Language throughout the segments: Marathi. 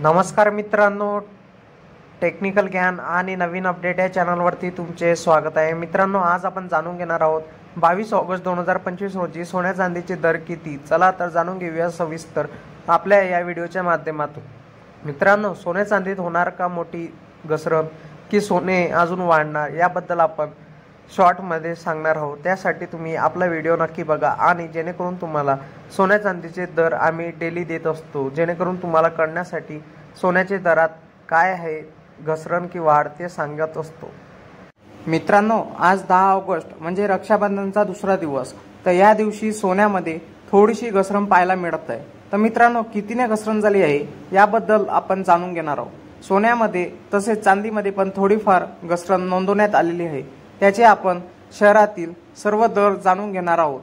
नमस्कार मित्रांनो, टेक्निकल ज्ञान आणि नवीन अपडेट या चॅनलवरती तुमचे स्वागत आहे। मित्रांनो, आज आपण जाणून घेणार आहोत 22 ऑगस्ट 2025 रोजी सोन्या चांदीचे दर किती। चला तर जाणून घेऊया सविस्तर आपल्या या व्हिडिओच्या माध्यमातून। मित्रांनो, सोन्या चांदीत होणार का मोठी घसरण की सोने अजून वाढणार याबद्दल आपण शॉर्टमध्ये सांगणार आहोत। त्यासाठी तुम्ही आपला व्हिडिओ नक्की बघा आणि जेणेकरून तुम्हाला सोन्या चांदीचे दर आम्ही डेली देत असतो, जेणेकरून तुम्हाला कळण्यासाठी सोन्याचे दरात काय आहे, घसरण की वाढ ते सांगत असतो। मित्रांनो, आज 10 ऑगस्ट म्हणजे रक्षाबंधनचा दुसरा दिवस, तर या दिवशी सोन्यामध्ये थोडीशी घसरण पाहायला मिळत आहे। तर मित्रांनो, कितीने घसरण झाली आहे याबद्दल आपण जाणून घेणार आहोत। सोन्यामध्ये तसेच चांदीमध्ये पण थोडीफार घसरण नोंदवण्यात आलेली आहे, त्याचे आपण शहरातील सर्व दर जाणून घेणार आहोत।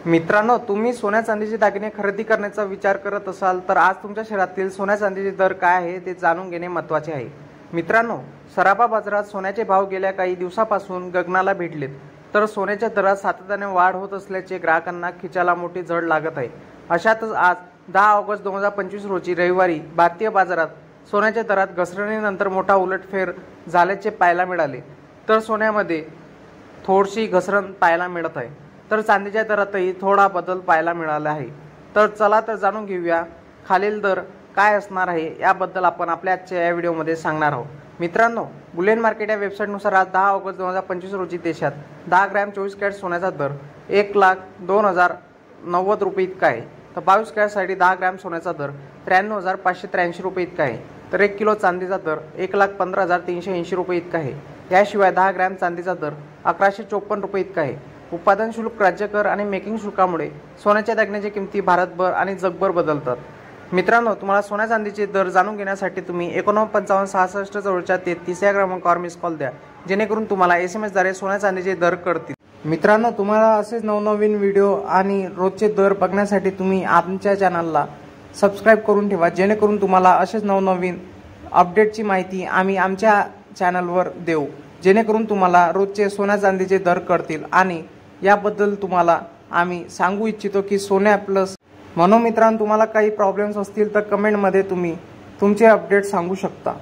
मित्रांनो, तुम्ही सोन्या चांदीचे दागिने खरेदी करण्याचा विचार करत असाल तर आज तुमच्या शहरातील सोन्या चांदीचे दर काय आहे ते जाणून घेणे महत्त्वाचे आहे। मित्रांनो, सराफा बाजारात सोन्याचे भाव गेल्या काही दिवसापासून गगनाला भिडलेत, तर सोन्याच्या दरात सातत्याने वाढ होत असल्याचे ग्राहकांना खिचाला मोठी झळ लागत आहे। अशातच आज 10 ऑगस्ट 2025 रोजी रविवारी भारतीय बाजारात सोन्याच्या दरात घसरणीनंतर मोठा उलटफेर झाल्याचे पाहायला मिळाले, तर सोन्यामध्ये थोडीशी घसरण पाहायला मिळत आहे, तर चांदीच्या दरातही थोडा बदल पाहायला मिळाला आहे। तर चला तर जाणून घेऊया खालील दर काय असणार आहे याबद्दल आपण आपल्या आजच्या या व्हिडिओमध्ये सांगणार आहोत। मित्रांनो, बुलियन मार्केट या वेबसाईटनुसार आज 10 ऑगस्ट 2025 रोजी देशात 10 ग्रॅम 24 कॅरेट सोन्याचा दर 1,02,090 रुपये इतका आहे, तर 22 कॅरेटसाठी 10 ग्रॅम सोन्याचा दर 93,583 रुपये इतका आहे, तर 1 किलो चांदीचा दर 1,15,380 रुपये इतका आहे। याशिवाय 10 ग्रॅम चांदीचा दर 1,154 रुपये इतका आहे। उत्पादन शुल्क, राज्य कर आणि मेकिंग शुल्कामुळे सोन्याच्या दागिन्याच्या किमती भारतभर आणि जगभर बदलतात। मित्रांनो, तुम्हाला सोन्या चांदीचे दर जाणून घेण्यासाठी तुम्ही 495566 जवळच्या 33 या क्रमांकावर मिस कॉल द्या, जेणेकरून तुम्हाला SMS द्वारे सोन्या चांदीचे दर कळतील। मित्रांनो, तुम्हाला असेच नवनवीन व्हिडिओ आणि रोजचे दर बघण्यासाठी तुम्ही आमच्या चॅनलला सबस्क्राईब करून ठेवा, जेणेकरून तुम्हाला असेच नवनवीन अपडेटची माहिती आम्ही आमच्या चॅनलवर देऊ, जेणेकरून तुम्हाला रोजचे सोन्या चांदीचे दर कळतील। आणि याबद्दल तुम्हाला आम्ही सांगू इच्छितो की सोन्या प्लस म्हणून मित्रांनो, तुम्हाला काही प्रॉब्लेम्स असतील तर कमेंटमध्ये तुम्ही तुमचे अपडेट सांगू शकता।